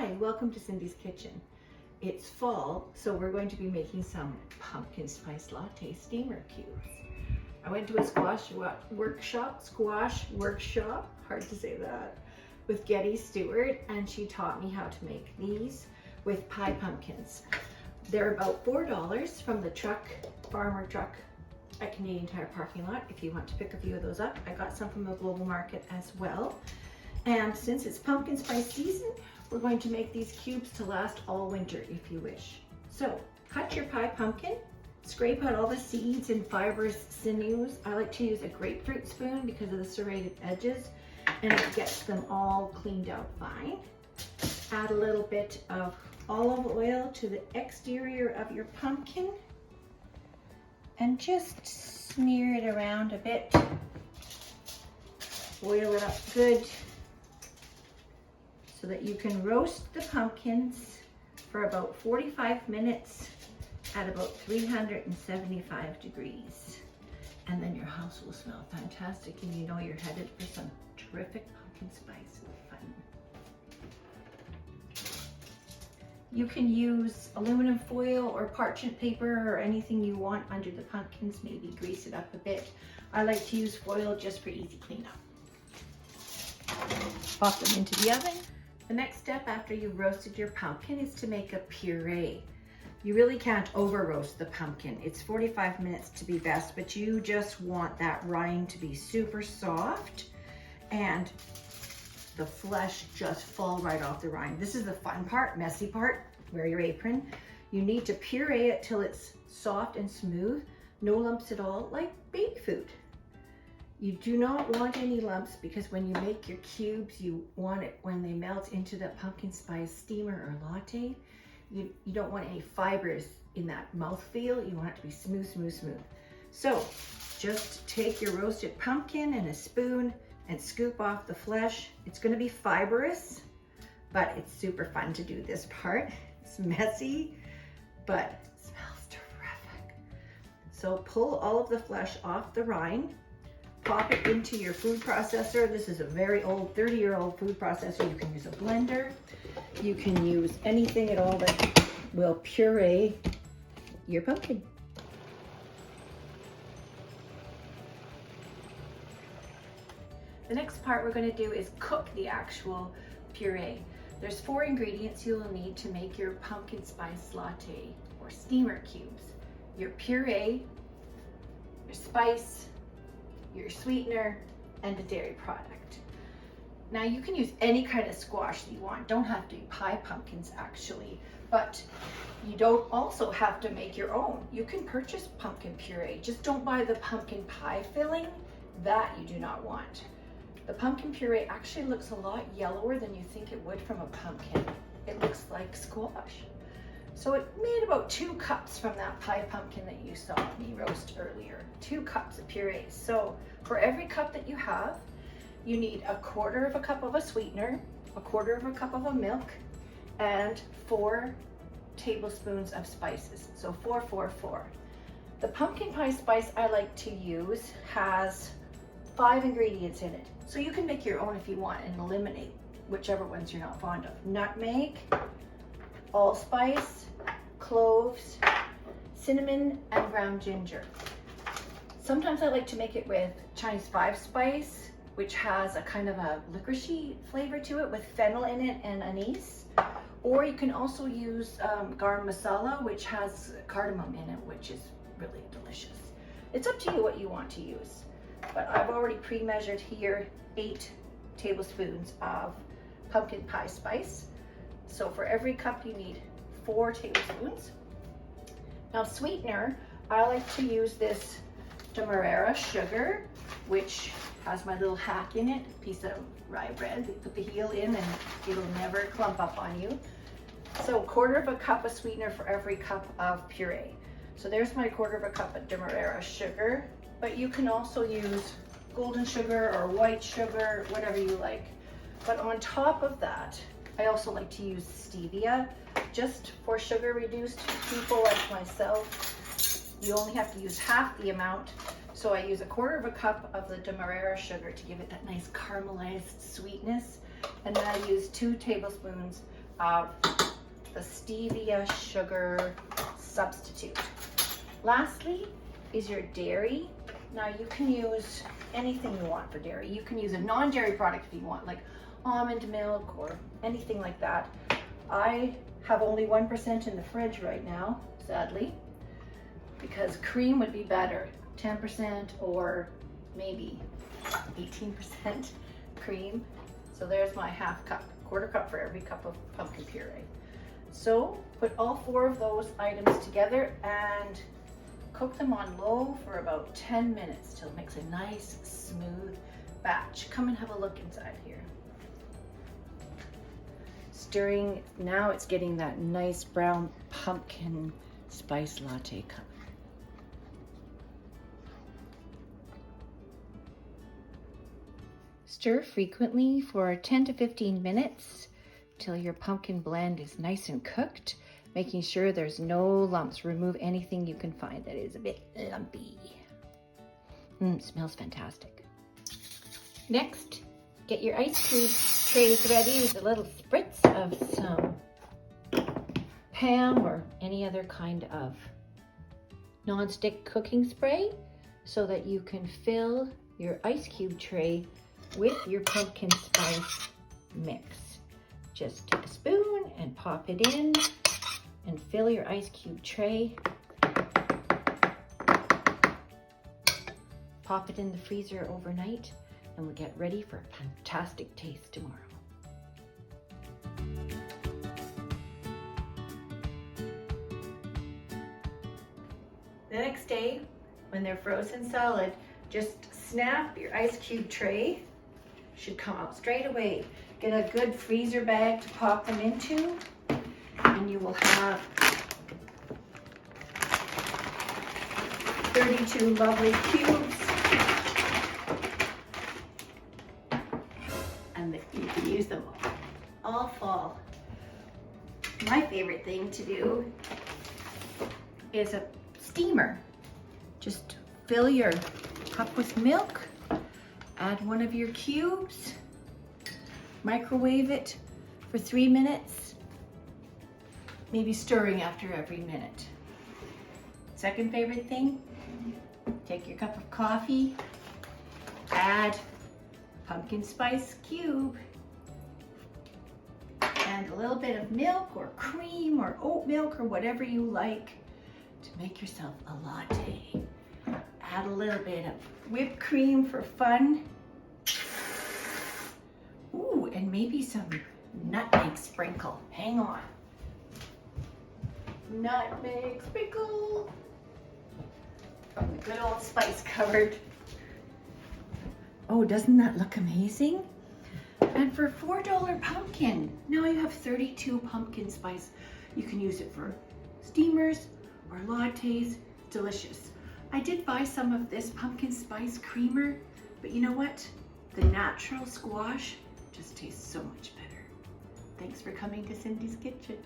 Hi, welcome to Syndy's Kitchen. It's fall, so we're going to be making some pumpkin spice latte steamer cubes. I went to a squash workshop, hard to say that, with Getty Stewart, and she taught me how to make these with pie pumpkins. They're about $4 from the farmer truck at Canadian Tire parking lot. If you want to pick a few of those up, I got some from the global market as well. And since it's pumpkin spice season, we're going to make these cubes to last all winter if you wish. So cut your pie pumpkin, scrape out all the seeds and fibrous sinews. I like to use a grapefruit spoon because of the serrated edges, and it gets them all cleaned out fine. Add a little bit of olive oil to the exterior of your pumpkin and just smear it around a bit. Oil it up good so that you can roast the pumpkins for about 45 minutes at about 375 degrees. And then your house will smell fantastic and you know you're headed for some terrific pumpkin spice fun. You can use aluminum foil or parchment paper or anything you want under the pumpkins, maybe grease it up a bit. I like to use foil just for easy cleanup. Pop them into the oven. The next step after you've roasted your pumpkin is to make a puree. You really can't over roast the pumpkin. It's 45 minutes to be best, but you just want that rind to be super soft and the flesh just fall right off the rind. This is the fun part, messy part. Wear your apron. You need to puree it till it's soft and smooth, no lumps at all, like baby food. You do not want any lumps because when you make your cubes, you want it when they melt into the pumpkin spice steamer or latte. You don't want any fibers in that mouthfeel. You want it to be smooth, smooth, smooth. So just take your roasted pumpkin and a spoon and scoop off the flesh. It's going to be fibrous, but it's super fun to do this part. It's messy, but it smells terrific. So pull all of the flesh off the rind. Pop it into your food processor. This is a very old, 30-year-old food processor. You can use a blender. You can use anything at all that will puree your pumpkin. The next part we're going to do is cook the actual puree. There's 4 ingredients you'll need to make your pumpkin spice latte or steamer cubes. Your puree, your spice, your sweetener, and a dairy product. Now you can use any kind of squash that you want. Don't have to be pie pumpkins actually, but you don't also have to make your own. You can purchase pumpkin puree. Just don't buy the pumpkin pie filling. That you do not want. The pumpkin puree actually looks a lot yellower than you think it would from a pumpkin. It looks like squash. So it made about 2 cups from that pie pumpkin that you saw me roast earlier. 2 cups of puree. So for every cup that you have, you need 1/4 cup of a sweetener, 1/4 cup of a milk, and 4 tablespoons of spices. So 4, 4, 4. The pumpkin pie spice I like to use has 5 ingredients in it. So you can make your own if you want and eliminate whichever ones you're not fond of. Nutmeg, allspice, cloves, cinnamon, and ground ginger. Sometimes I like to make it with Chinese 5-spice, which has a kind of a licoricey flavor to it with fennel in it and anise. Or you can also use garam masala, which has cardamom in it, which is really delicious. It's up to you what you want to use. But I've already pre-measured here 8 tablespoons of pumpkin pie spice. So for every cup you need 4 tablespoons. Now sweetener, I like to use this Demerara sugar, which has my little hack in it, a piece of rye bread. You put the heel in and it'll never clump up on you. So 1/4 cup of sweetener for every cup of puree. So there's my 1/4 cup of Demerara sugar, but you can also use golden sugar or white sugar, whatever you like. But on top of that, I also like to use stevia, just for sugar reduced people like myself. You only have to use half the amount. So I use 1/4 cup of the Demerara sugar to give it that nice caramelized sweetness. And then I use 2 tablespoons of the stevia sugar substitute. Lastly is your dairy. Now you can use anything you want for dairy. You can use a non-dairy product if you want, like almond milk or anything like that. I have only 1% in the fridge right now, sadly, because cream would be better. 10% or maybe 18% cream. So there's my half cup, quarter cup for every cup of pumpkin puree. So put all 4 of those items together and cook them on low for about 10 minutes till it makes a nice smooth batch. Come and have a look inside here. Stirring, now it's getting that nice brown pumpkin spice latte color. Stir frequently for 10 to 15 minutes till your pumpkin blend is nice and cooked, making sure there's no lumps. Remove anything you can find that is a bit lumpy. Smells fantastic. Next, get your ice cube trays ready with a little spritz of some Pam or any other kind of non-stick cooking spray so that you can fill your ice cube tray with your pumpkin spice mix. Just take a spoon and pop it in and fill your ice cube tray. Pop it in the freezer overnight and we'll get ready for a fantastic taste tomorrow. The next day, when they're frozen solid, just snap your ice cube tray. Should come out straight away. Get a good freezer bag to pop them into, and you will have 32 lovely cubes, and you can use them all fall. My favorite thing to do is a steamer. Just fill your cup with milk, add one of your cubes, microwave it for 3 minutes, maybe stirring after every minute. Second favorite thing, take your cup of coffee, add pumpkin spice cube, and a little bit of milk or cream or oat milk or whatever you like to make yourself a latte. Add a little bit of whipped cream for fun. Ooh, and maybe some nutmeg sprinkle. Hang on. Nutmeg sprinkle from the good old spice cupboard. Oh, doesn't that look amazing? And for $4 pumpkin, now you have 32 pumpkin spice. You can use it for steamers or lattes. Delicious. I did buy some of this pumpkin spice creamer, but you know what? The natural squash just tastes so much better. Thanks for coming to Syndy's Kitchen.